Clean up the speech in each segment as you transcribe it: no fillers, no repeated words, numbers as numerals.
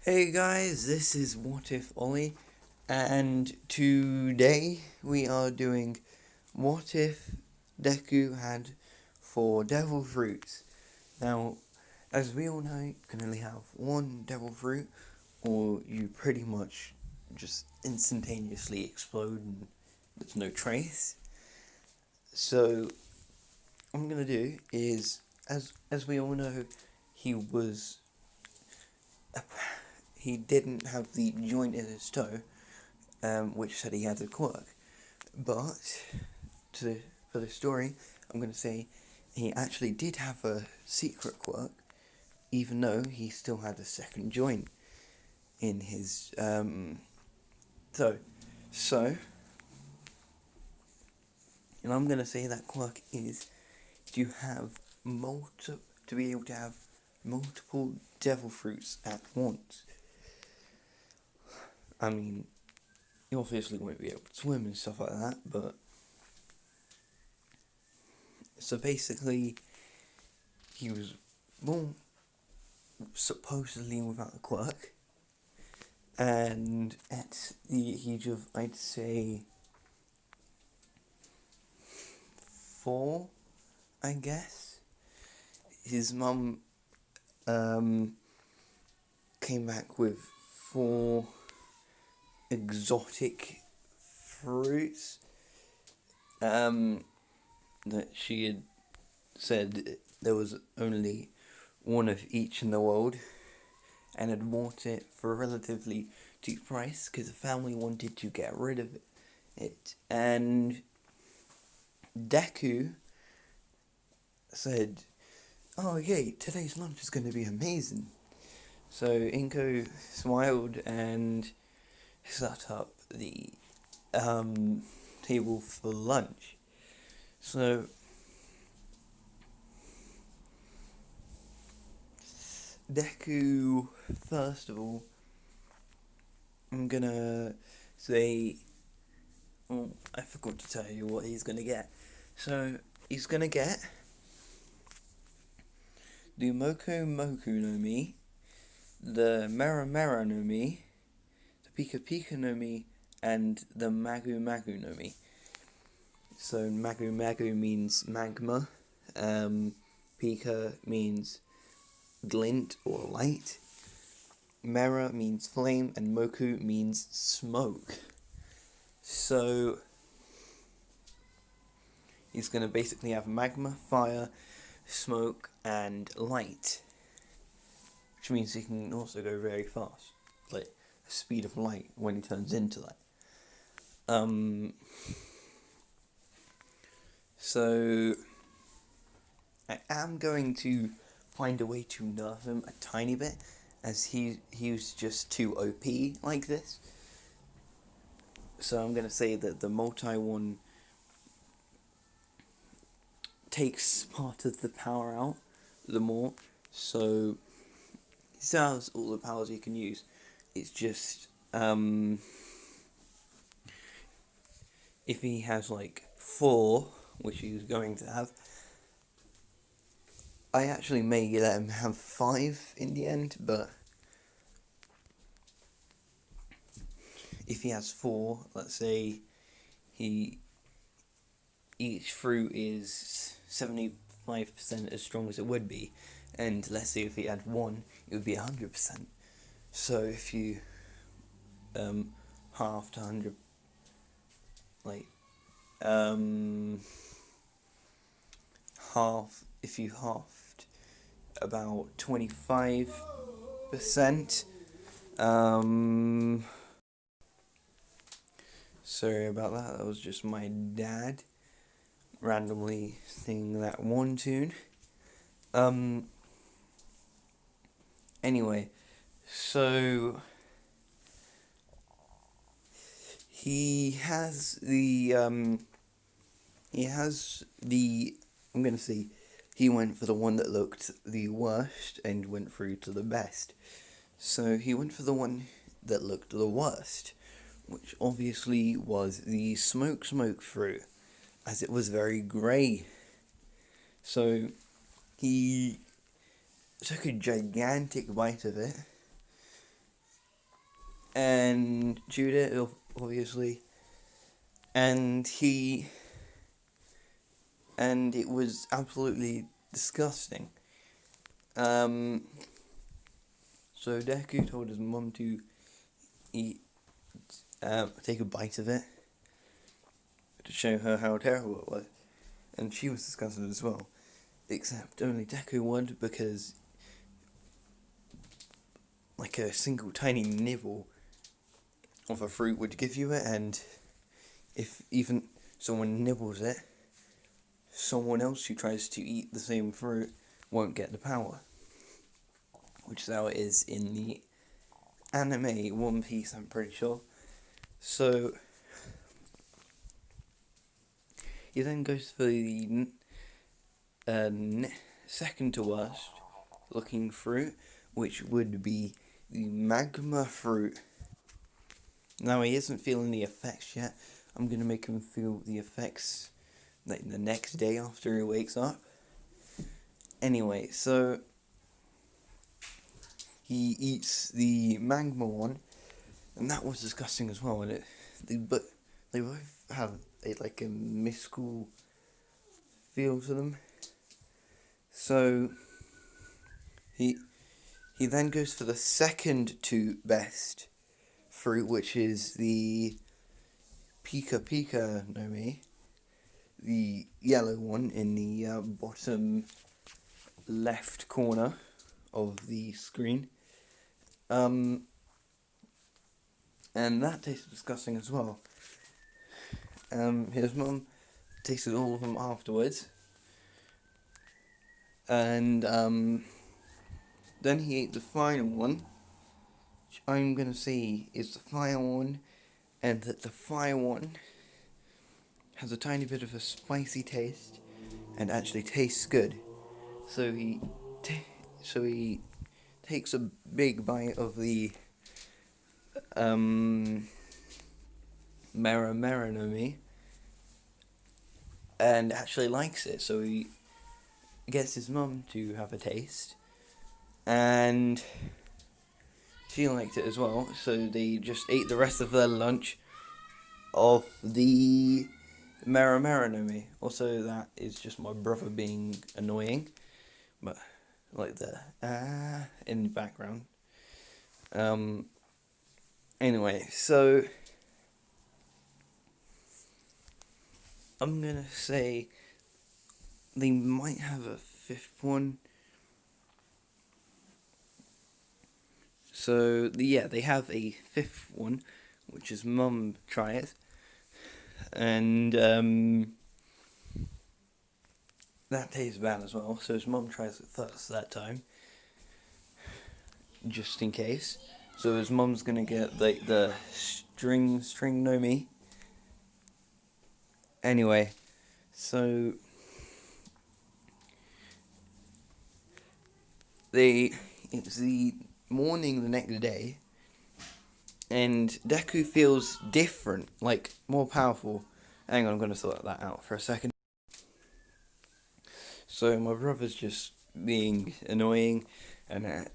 Hey guys, this is What If Ollie, and today we are doing What If Deku had 4 devil fruits. Now, as we all know, you can only have one devil fruit, or you pretty much just instantaneously explode and there's no trace. So, what I'm gonna do is, as we all know, he was he didn't have the joint in his toe, which said he had a quirk. But for the story, I'm going to say he actually did have a secret quirk, even though he still had a second joint in his toe. So, and I'm going to say that quirk is to be able to have multiple devil fruits at once. I mean, you obviously won't be able to swim and stuff like that, but so basically, he was born supposedly without a quirk, and at the age of, I'd say, 4, I guess, his mum came back with 4 exotic fruits that she had said there was only one of each in the world, and had bought it for a relatively cheap price because the family wanted to get rid of it. And Deku said, "Oh, yay, today's lunch is going to be amazing." So Inko smiled and set up the table for lunch. So Deku, first of all, I'm gonna say, oh, I forgot to tell you what he's gonna get. So he's gonna get the Moku Moku no Mi, the Mera Mera no Mi, the Pika Pika no Mi, and the Magu Magu no Mi. So Magu Magu means magma, Pika means glint or light, Mera means flame, and Moku means smoke. So he's going to basically have magma, fire, smoke, and light, which means he can also go very fast, like the speed of light when he turns into light. So I am going to find a way to nerf him a tiny bit, as he was just too OP like this. So I'm going to say that the multi one takes part of the power out the more, so he still has all the powers he can use. It's just if he has like 4, which he's going to have, I actually may let him have 5 in the end, but if he has 4, let's say each fruit is 75% as strong as it would be, and let's say if he had 1, it would be 100%. So if you halved 100, like if you halved about 25%, sorry about that, that was just my dad randomly singing that one tune. Anyway, so he has the I'm gonna say he went for the one that looked the worst and went through to the best. So he went for the one that looked the worst, which obviously was the smoke fruit, as it was very grey. So he took a gigantic bite of it, and chewed it, obviously, and it was absolutely disgusting. So Deku told his mum to eat, take a bite of it to show her how terrible it was, and she was disgusted as well. Except only Deku would, because like a single tiny nibble of a fruit would give you it, and if even someone nibbles it, someone else who tries to eat the same fruit won't get the power. Which is how it is in the anime One Piece, I'm pretty sure. So he then goes for the second to worst looking fruit, which would be the magma fruit. Now he isn't feeling the effects yet. I'm going to make him feel the effects like the next day after he wakes up. Anyway, so he eats the magma one, and that was disgusting as well. And they both have like a mystical feel to them. So he then goes for the second to best fruit, which is the Pika Pika no Mi, the yellow one in the bottom left corner of the screen. And that tasted disgusting as well. His mum tasted all of them afterwards. And then he ate the final one, which I'm going to say is the final one, and that the final one has a tiny bit of a spicy taste and actually tastes good. So he takes a big bite of the Mera Mera no Mi and actually likes it. So he gets his mum to have a taste, and she liked it as well. So they just ate the rest of their lunch of the Mera Mera no Mi. Also, that is just my brother being annoying, but like the in the background. Anyway, so I'm gonna say they might have a fifth one. So they have a fifth one, which is Mum Try It, and that tastes bad as well. So his mum tries it first that time, just in case. So his mum's gonna get like the string no Mi. Anyway, so it's the morning the next day, and Deku feels different, like more powerful. Hang on, I'm gonna sort that out for a second. So my brother's just being annoying, and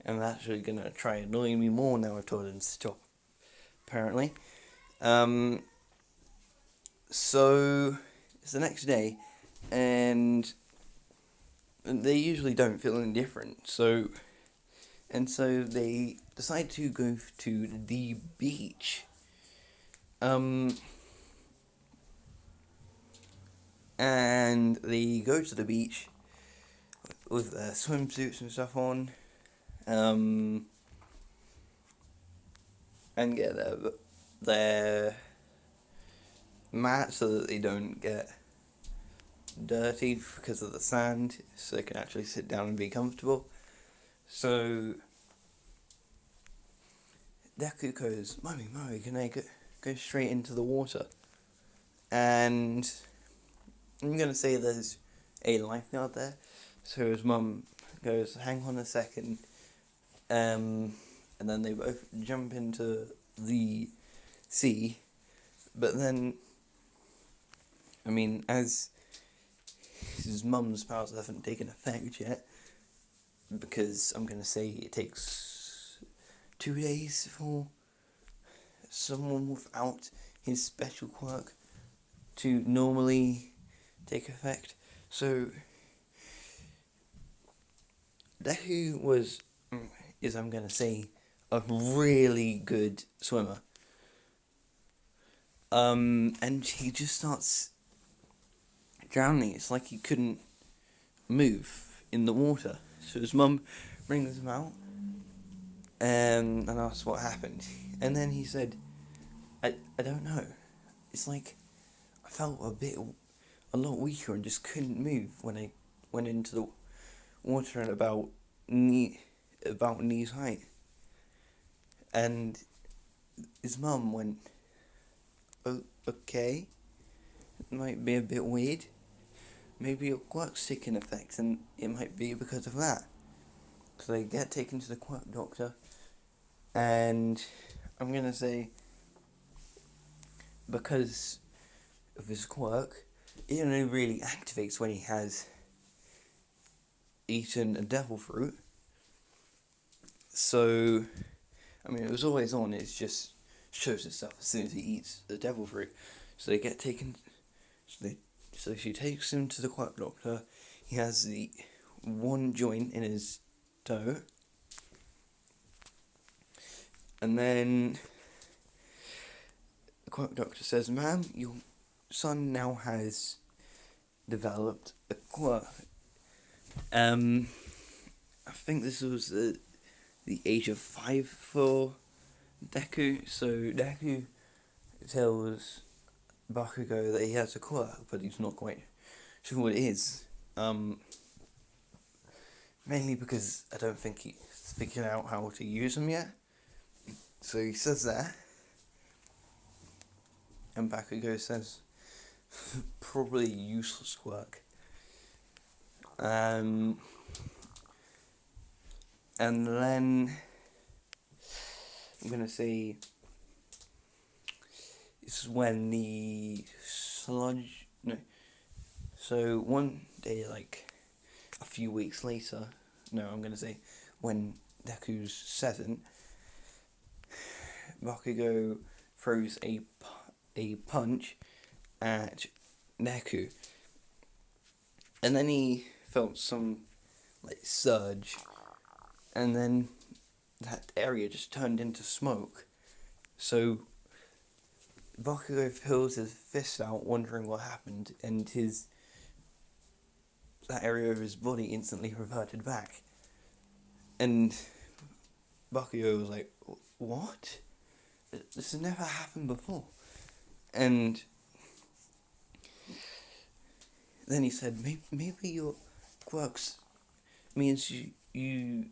I'm actually gonna try annoying me more now I've told him to stop. Apparently, so it's the next day, and they usually don't feel any different. So they decide to go to the beach. And they go to the beach with their swimsuits and stuff on, and get their mat so that they don't get dirty because of the sand, so they can actually sit down and be comfortable. So Deku goes, Mummy, can I go straight into the water? And I'm going to say there's a lifeguard there. So his mum goes, hang on a second. And then they both jump into the sea. But then, I mean, as his mum's powers haven't taken effect yet, because I'm going to say it takes 2 days for someone without his special quirk to normally take effect. So Deku I'm gonna say, a really good swimmer. And he just starts drowning. It's like he couldn't move in the water. So his mum brings him out and asks what happened. And then he said, I don't know. It's like I felt a lot weaker and just couldn't move when I went into the water at about knees height. And his mum went, oh, okay, it might be a bit weird. Maybe your quirk's taking effect, and it might be because of that. So they get taken to the quirk doctor, and I'm gonna say, because of his quirk, it only really activates when he has eaten a devil fruit. So, I mean, it was always on, it just shows itself as soon as he eats the devil fruit. So they get taken, so she takes him to the quirk doctor. He has the one joint in his toe. And then the quirk doctor says, ma'am, your son now has developed a quirk. I think this was the age of 5 for Deku. So Deku tells Bakugo that he has a quirk, but he's not quite sure what it is. Mainly because I don't think he's figured out how to use them yet. So he says that, and Bakugo says, probably useless quirk. And then I'm gonna say this is when the sludge. No. So one day, like a few weeks later. No, I'm gonna say when Deku's 7. Bakugo throws a punch at Deku, and then he felt some like surge, and then that area just turned into smoke. So Bakugo pulls his fist out, wondering what happened, and that area of his body instantly reverted back. And Bakugo was like, what? This has never happened before. And then he said, maybe your quirks means you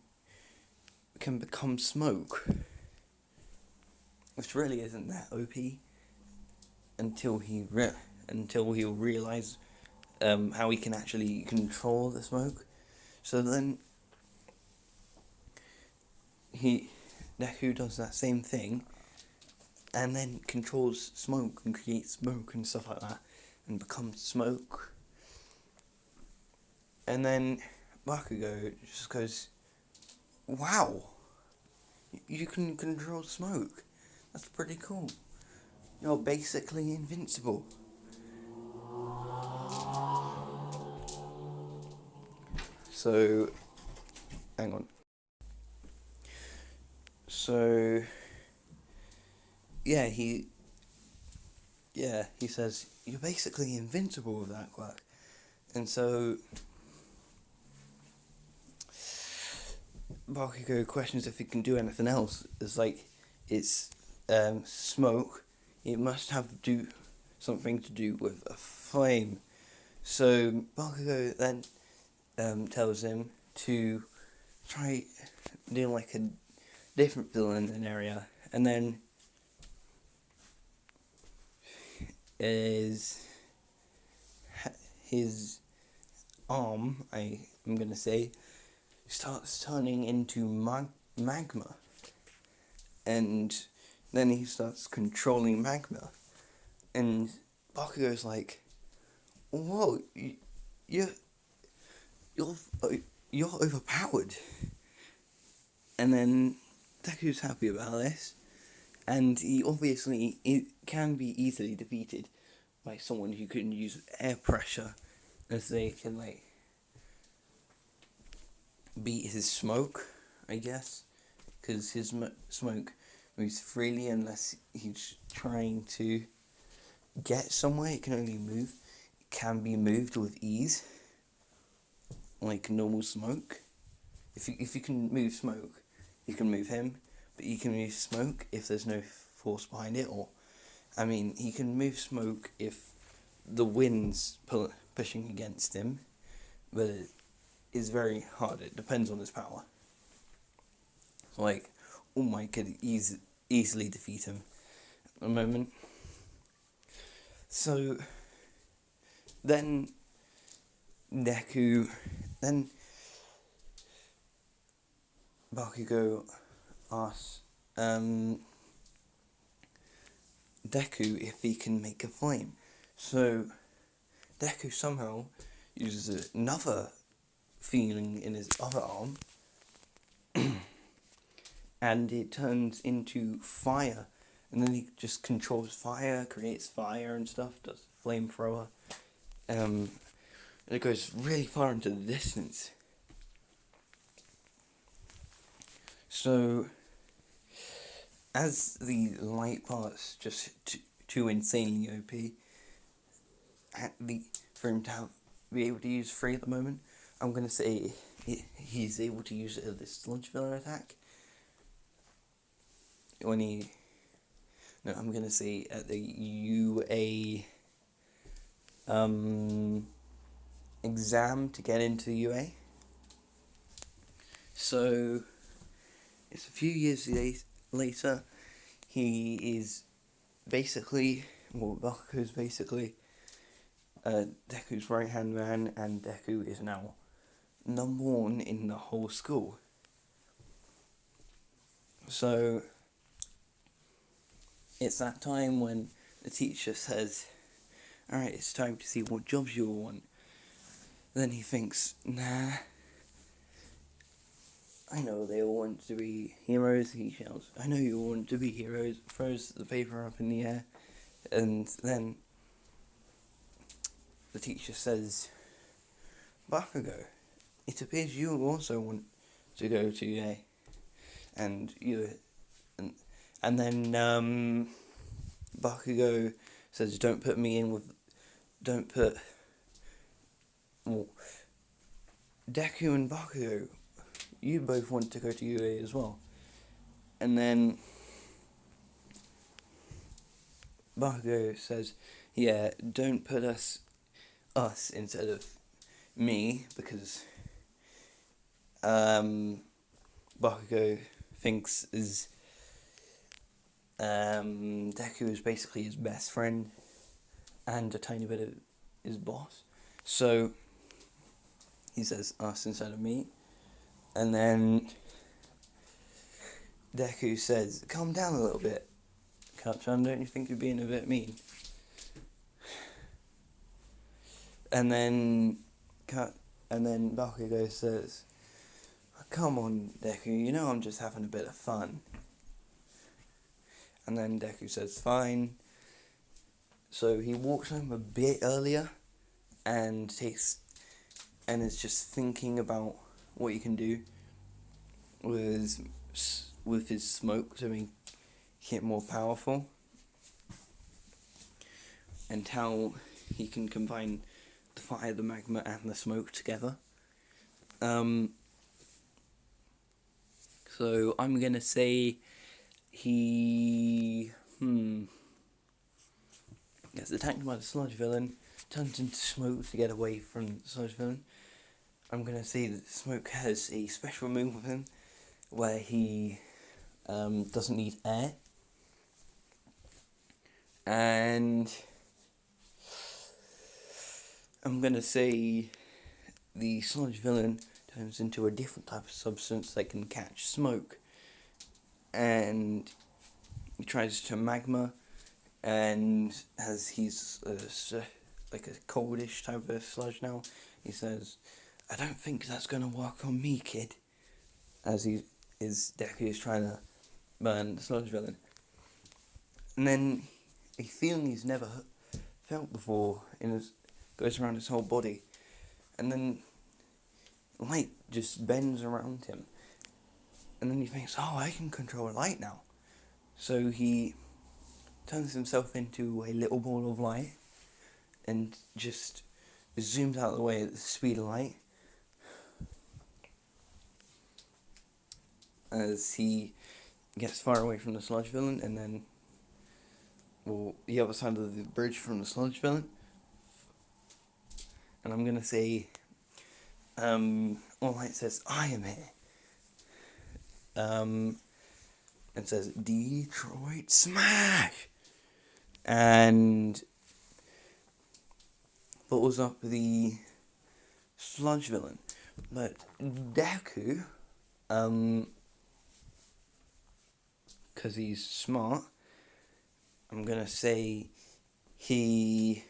can become smoke. Which really isn't that OP until he'll realise how he can actually control the smoke. So then Deku does that same thing, and then controls smoke and creates smoke and stuff like that, and becomes smoke. And then Bakugo just goes, wow, you can control smoke. That's pretty cool. You're basically invincible. So, hang on. So, he says, you're basically invincible with that quirk. And so Bakugo questions if he can do anything else. It's like, it's smoke. It must have something to do with a flame. So Bakugo then tells him to try doing like a different villain in an area, and then his arm, I'm gonna say, starts turning into magma, and then he starts controlling magma, and Bakugo's like, whoa, you're overpowered. And then Deku's happy about this, and he obviously it can be easily defeated by someone who can use air pressure, as they can beat his smoke, I guess, because his smoke moves freely unless he's trying to get somewhere. It can only move. It can be moved with ease, like normal smoke. If you can move smoke, you can move him, but you can move smoke if there's no force behind it, he can move smoke if the wind's pushing against him, but it is very hard. It depends on his power. All Might could easily defeat him at the moment. So then Bakugo asks Deku if he can make a flame. So Deku somehow uses another feeling in his other arm, and it turns into fire. And then he just controls fire, creates fire and stuff, does flamethrower. And it goes really far into the distance. So, as the light part's just too insanely OP, for him to be able to use free at the moment, I'm going to say he's able to use this sludge villain attack. I'm going to say at the UA exam to get into the UA. So, it's a few years later. He is Bakugo's basically Deku's right hand man, and Deku is now number 1 in the whole school. So it's that time when the teacher says, "Alright, it's time to see what jobs you want." Then he thinks, "Nah, I know they all want to be heroes." He shouts, "I know you all want to be heroes," throws the paper up in the air, and then the teacher says, "Bakugo, it appears you also want to go to UA." And then Bakugo says, Don't put Deku and Bakugo, you both want to go to UA as well." And then Bakugo says, "Yeah, don't put us instead of me," because Bakugo thinks Deku is basically his best friend and a tiny bit of his boss. So he says us instead of me. And then Deku says, "Calm down a little bit, Kachan, don't you think you're being a bit mean?" And then Bakugo says, "Come on, Deku, you know I'm just having a bit of fun." And then Deku says, "Fine." So he walks home a bit earlier and is just thinking about what he can do with his smoke to make it more powerful, and how he can combine the fire, the magma, and the smoke together. So I'm gonna say he gets attacked by the sludge villain, turns into smoke to get away from the sludge villain. I'm gonna say that Smoke has a special move with him where he doesn't need air, and I'm gonna say the sludge villain turns into a different type of substance that can catch smoke, and he tries to magma, and as he's like a coldish type of sludge now, he says, "I don't think that's gonna work on me, kid," as Deku is trying to burn the sludge villain. And then a feeling he's never felt before goes around his whole body. And then light just bends around him. And then he thinks, oh, I can control light now. So he turns himself into a little ball of light and just zooms out of the way at the speed of light as he gets far away from the sludge villain, and then the other side of the bridge from the sludge villain. And I'm gonna say, All Light says, I am here. And says, Detroit Smash! And bottles up the sludge villain. But Deku, because he's smart, I'm gonna say he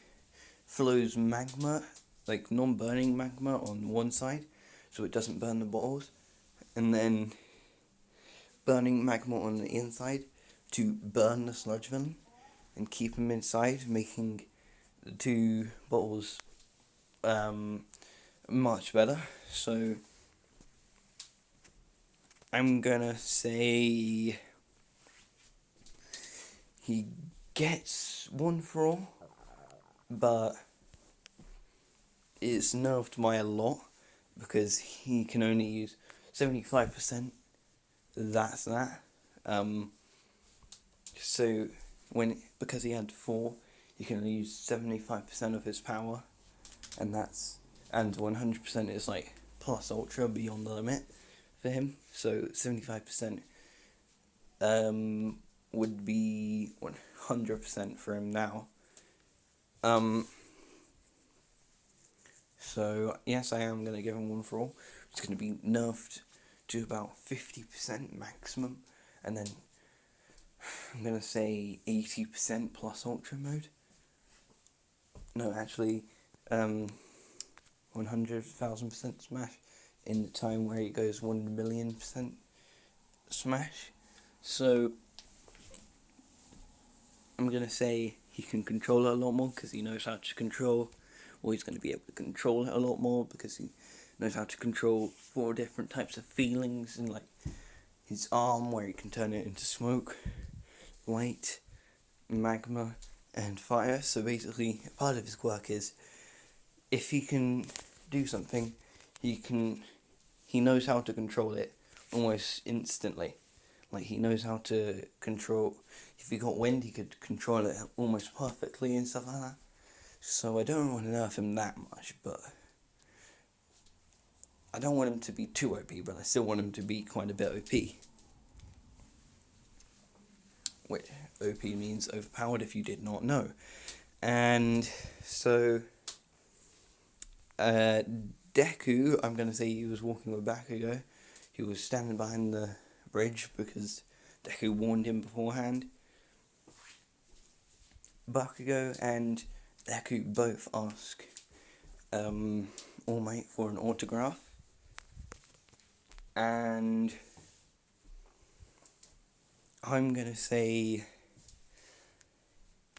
flows magma, like non-burning magma, on one side, so it doesn't burn the bottles, and then burning magma on the inside to burn the sludge villain and keep him inside, making the two bottles much better. So I'm gonna say he gets one for all, but it's nerfed by a lot because he can only use 75%. That's that. So because he had 4, he can only use 75% of his power, and 100% is like plus ultra beyond the limit for him. So 75% would be 100% for him now. So yes, I am gonna give him one for all. It's gonna be nerfed to about 50% maximum, and then I'm gonna say 80% plus ultra mode. No, actually, 100,000% smash in the time where it goes 1,000,000% smash. So I'm gonna say he can control it a lot more because he knows how to control. Or he's going to be able to control it a lot more because he knows how to control 4 different types of feelings, and like his arm where he can turn it into smoke, light, magma, and fire. So basically, part of his quirk is if he can do something, he knows how to control it almost instantly. Like he knows how to control. If he got wind, he could control it almost perfectly and stuff like that. So I don't want to nerf him that much, but I don't want him to be too OP, but I still want him to be quite a bit OP. Which OP means overpowered, if you did not know. And so Deku, I'm going to say he was walking with Bakugo. He was standing behind the bridge because Deku warned him beforehand. Bakugo and Deku both ask All Might for an autograph, and I'm gonna say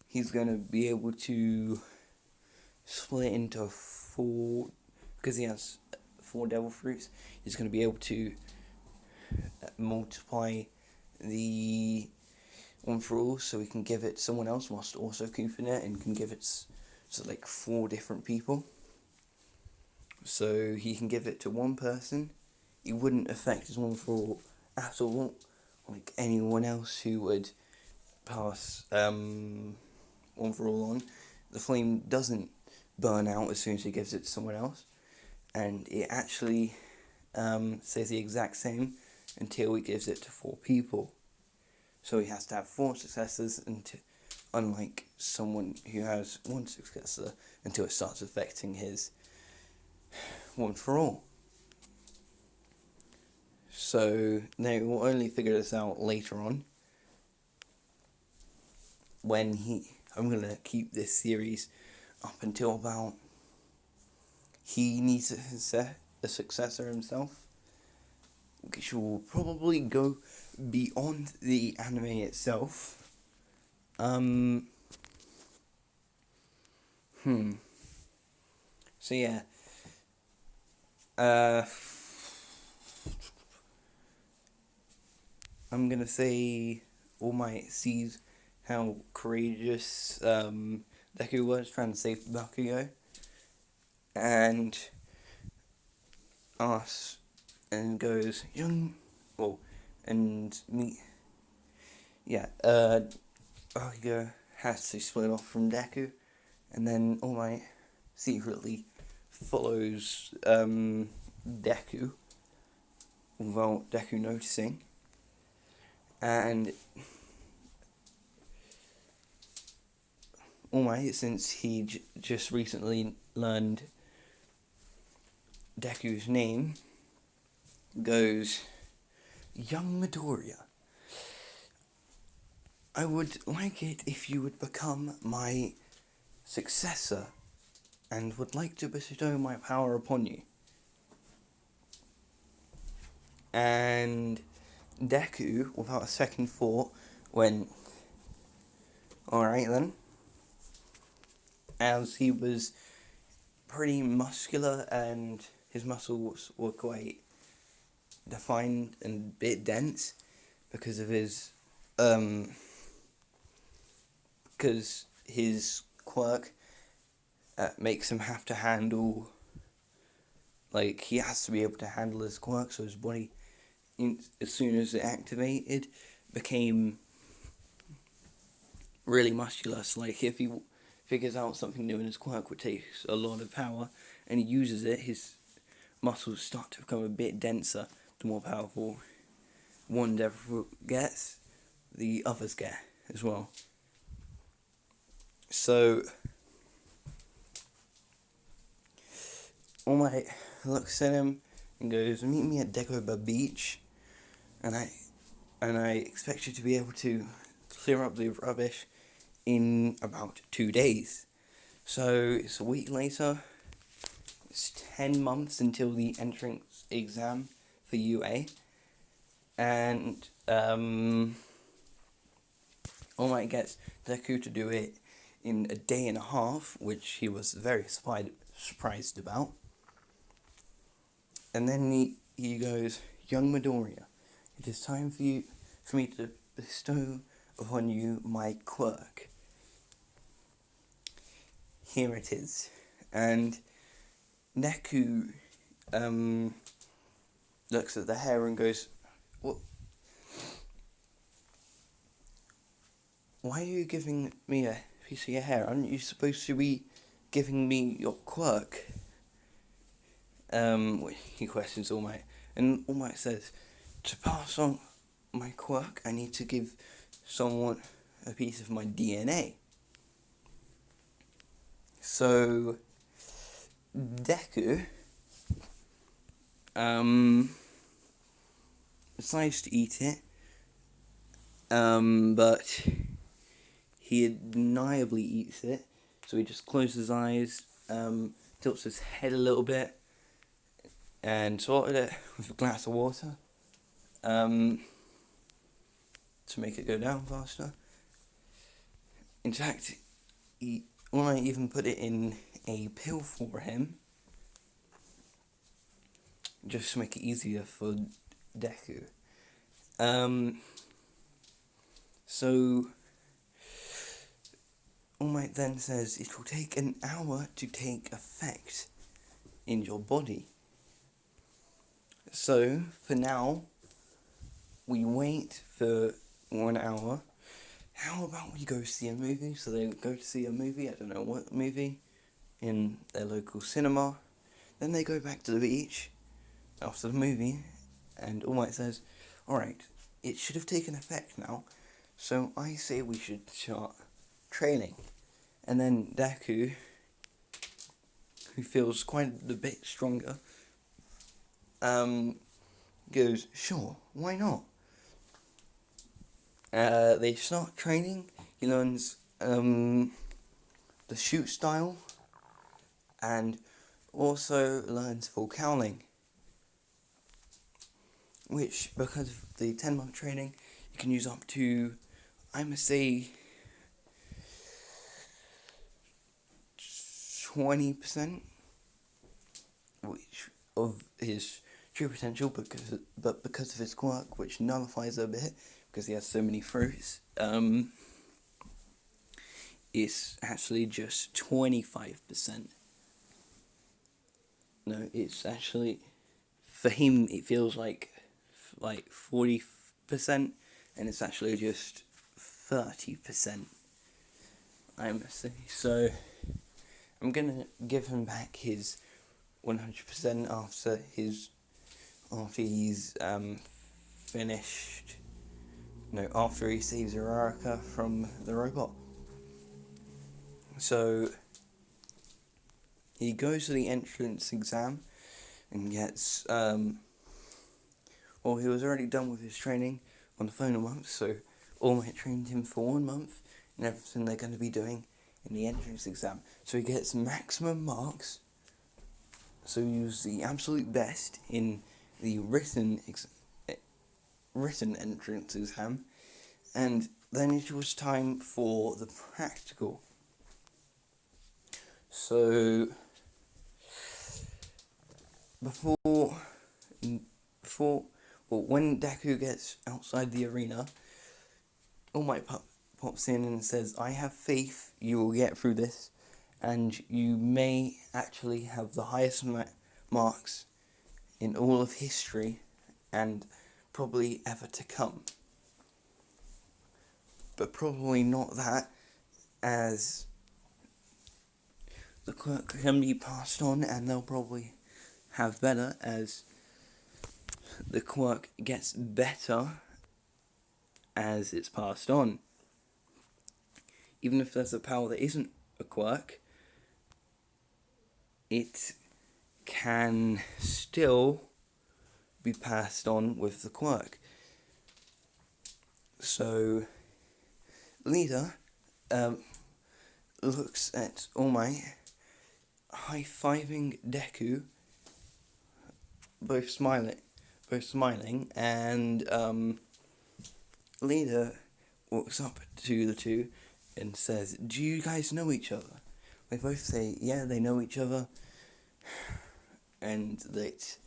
he's gonna be able to split into 4, because he has 4 devil fruits. He's gonna be able to multiply the one for all, so he can give it to someone else whilst also keeping it, and can give it to like 4 different people. So he can give it to one person. It wouldn't affect his one for all at all, like anyone else who would pass one for all on. The flame doesn't burn out as soon as he gives it to someone else, and it actually says the exact same until he gives it to 4 people. So he has to have 4 successors, unlike someone who has 1 successor, until it starts affecting his one for all. So they will only figure this out later on. I'm going to keep this series up until about he needs a successor himself, which will probably go beyond the anime itself, so yeah, I'm gonna say All Might sees how courageous Deku was trying to save Bakugo, and asks and goes and me, yeah, Bakugo has to split off from Deku, and then All Might secretly follows Deku without Deku noticing, and All Might, since he just recently learned Deku's name, goes, "Young Midoriya, I would like it if you would become my successor and would like to bestow my power upon you." And Deku, without a second thought, went, "Alright then." As he was pretty muscular and his muscles were quite defined and a bit dense because of his because his quirk makes him have to handle, like, he has to be able to handle his quirk, so his body, as soon as it activated, became really muscular. So, like, if he figures out something new in his quirk which takes a lot of power and he uses it, his muscles start to become a bit denser. The more powerful one Devil gets, the others get as well. So All Might looks at him and goes, "Meet me at Decoba Beach, and I expect you to be able to clear up the rubbish in about 2 days." So it's a week later. It's 10 months until the entrance exam for UA, and All Might gets Deku to do it in a day and a half, which he was very surprised about. And then he goes, "Young Midoriya, it is time for me to bestow upon you my quirk. Here it is." And Deku looks at the hair and goes, "What? Why are you giving me a piece of your hair? Aren't you supposed to be giving me your quirk?" He questions All Might, and All Might says, "To pass on my quirk, I need to give someone a piece of my DNA." So Deku decides to eat it, but he undeniably eats it. So he just closes his eyes, tilts his head a little bit, and swallowed it with a glass of water, to make it go down faster. In fact, All Might even put it in a pill for him, just to make it easier for Deku. So All Might then says it will take an hour to take effect in your body. So for now, we wait for 1 hour. How about we go see a movie? So they go to see a movie, I don't know what movie, in their local cinema. Then they go back to the beach after the movie, and All Might says, "Alright, it should have taken effect now, so I say we should start training." And then Deku, who feels quite a bit stronger, goes, "Sure, why not?" They start training. He learns the shoot style, and also learns full cowling. which, because of the 10-month training, you can use up to, I must say, 20%, which of his true potential, because of his quirk, which nullifies a bit because he has so many fruits. It's actually just 25%. No, it's actually, for him it feels like 40%, and it's actually just 30%, I must say. So I'm gonna give him back his 100% after he's finished. No, after he saves Uraraka from the robot. So he goes to the entrance exam and gets he was already done with his training on the phone a month, so All Might trained him for 1 month and everything they're going to be doing in the entrance exam. So he gets maximum marks, so he was the absolute best in the written entrance exam, and then it was time for the practical. So when Deku gets outside the arena, All Might pops in and says, "I have faith you will get through this, and you may actually have the highest marks in all of history, and probably ever to come. But probably not that, as the quirk can be passed on, and they'll probably have better, as the quirk gets better as it's passed on. Even if there's a power that isn't a quirk, it can still be passed on with the quirk." So Leader looks at All Might, high-fiving Deku, both smiling, and Leader walks up to the two and says, "Do you guys know each other?" They both say, yeah, they know each other, and that,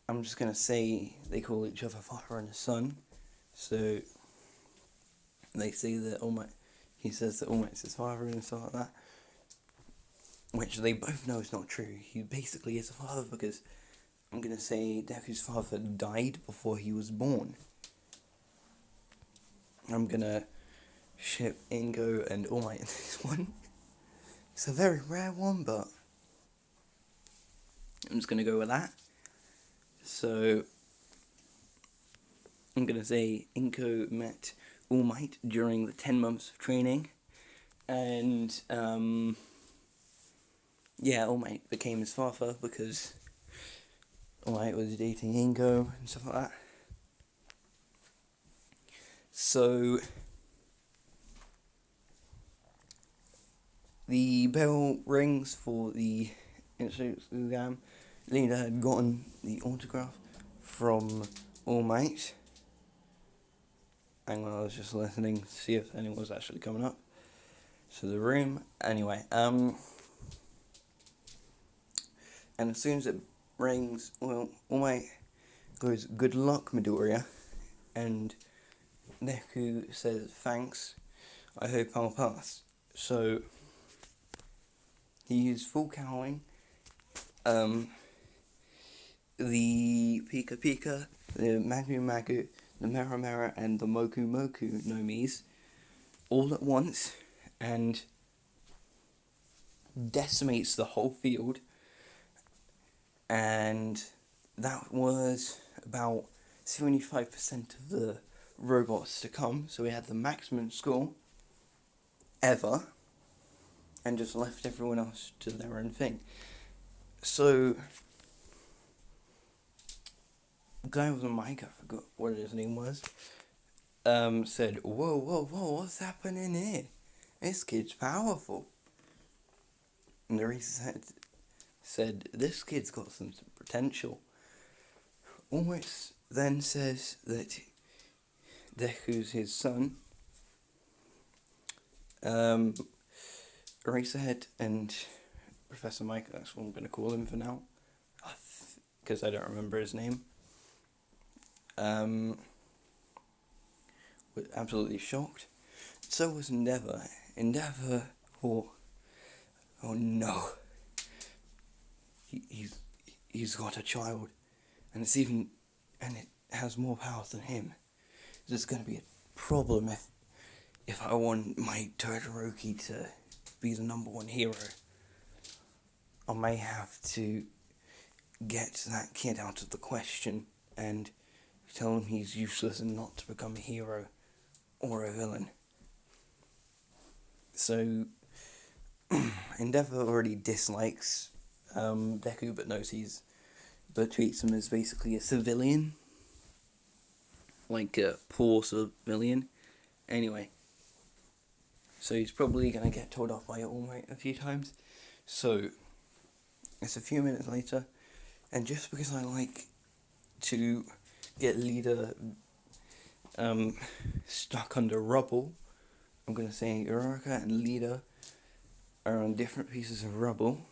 I'm just gonna say, they call each other father and son. So they say that he says that All Might's his father and stuff like that, which they both know is not true. He basically is a father, because I'm gonna say Deku's father died before he was born. I'm gonna ship Ingo and All Might in this one. It's a very rare one, but I'm just gonna go with that. So I'm gonna say Inko met All Might during the 10 months of training, and All Might became his father because All Might was dating Ingo and stuff like that. So the bell rings for the entrance exam. Leader had gotten the autograph from All Might. Hang on, I was just listening to see if anyone was actually coming up to the room. Anyway, and as soon as it rings, All Might goes, "Good luck, Midoriya," and Deku says, "Thanks, I hope I'll pass." So he is full cowling the Pika Pika, the Magu Magu, the Mera Mera, and the Moku Moku Nomis all at once, and decimates the whole field. And that was about 75% of the robots to come, so we had the maximum score ever, and just left everyone else to their own thing. So the guy with the mic, I forgot what his name was, said, whoa, what's happening here? This kid's powerful. And the racer said, this kid's got some potential. almost then says that Deku's his son. Eraserhead and Professor Mike, that's what I'm going to call him for now, because I don't remember his name, were absolutely shocked. So was Endeavour. Endeavour thought, oh no, he's got a child, and it has more power than him. There's going to be a problem if I want my Todoroki to be the number one hero. I may have to get that kid out of the question and tell him he's useless and not to become a hero or a villain. So Endeavour already dislikes Deku, but treats him as basically a civilian, like a poor civilian. Anyway, so he's probably going to get told off by All Might a few times. So it's a few minutes later, and just because I like to get Leader stuck under rubble, I'm going to say Uraraka and Leader are on different pieces of rubble,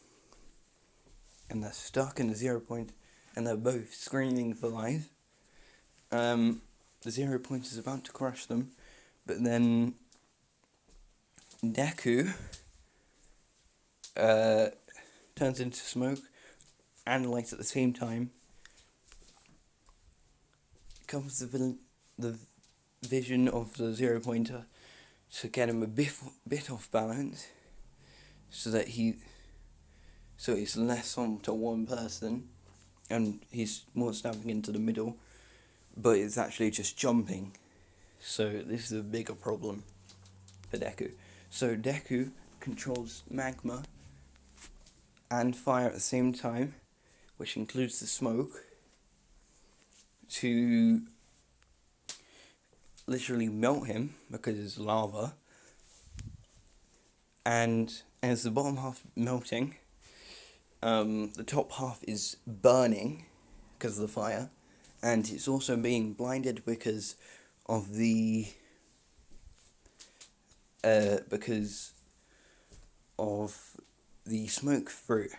and they're stuck in the 0 point, and they're both screaming for life. The 0 point is about to crush them, but then Deku turns into smoke and light at the same time. Comes the vision of the 0 pointer to get him a bit off balance, so he's less onto one person, and he's more stabbing into the middle, but it's actually just jumping. So this is a bigger problem for Deku. So Deku controls magma and fire at the same time, which includes the smoke, to literally melt him because it's lava. And as the bottom half melting, the top half is burning because of the fire, and it's also being blinded because of the smoke fruit.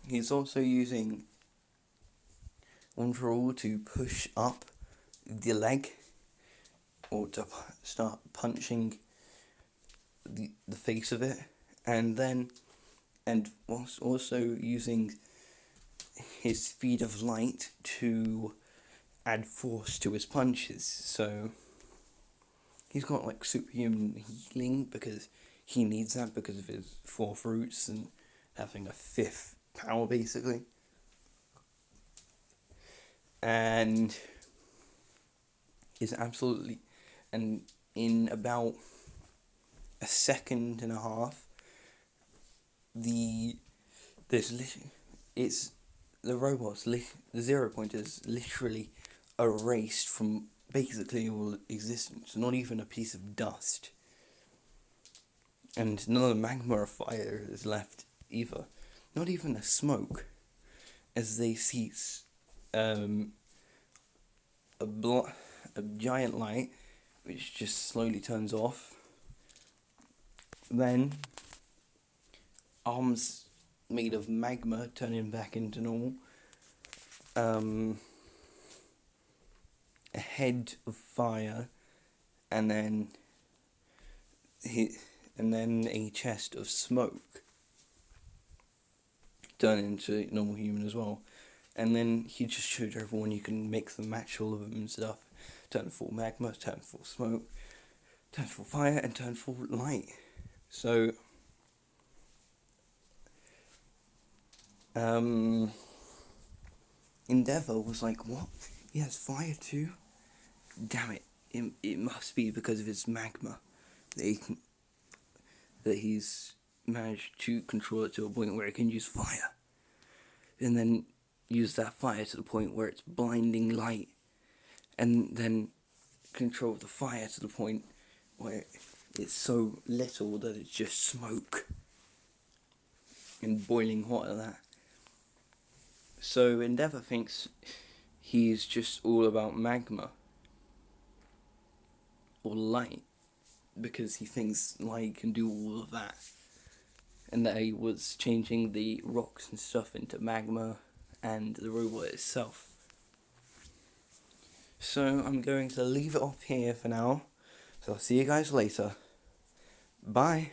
He's also using One for All to push up the leg, or to start punching the face of it, and whilst also using his speed of light to add force to his punches. So he's got like superhuman healing because he needs that because of his 4 fruits and having a 5th power basically. And and in about a second and a half, the 0 pointers literally erased from basically all existence, not even a piece of dust. And none of the magma or fire is left either. Not even the smoke, as they see a giant light which just slowly turns off. Then arms made of magma turning back into normal. A head of fire, and then a chest of smoke turn into normal human as well. And then he just showed everyone you can mix and match all of them and stuff. Turn full magma, turn full smoke, turn full fire, and turn full light. So Endeavour was like, what? He has fire too? Damn it. It must be because of his magma that he's managed to control it to a point where it can use fire. And then use that fire to the point where it's blinding light. And then control the fire to the point where it's so little that it's just smoke and boiling hot at that. So Endeavour thinks he's just all about magma or light, because he thinks light can do all of that, and that he was changing the rocks and stuff into magma and the robot itself. So I'm going to leave it off here for now, so I'll see you guys later. Bye.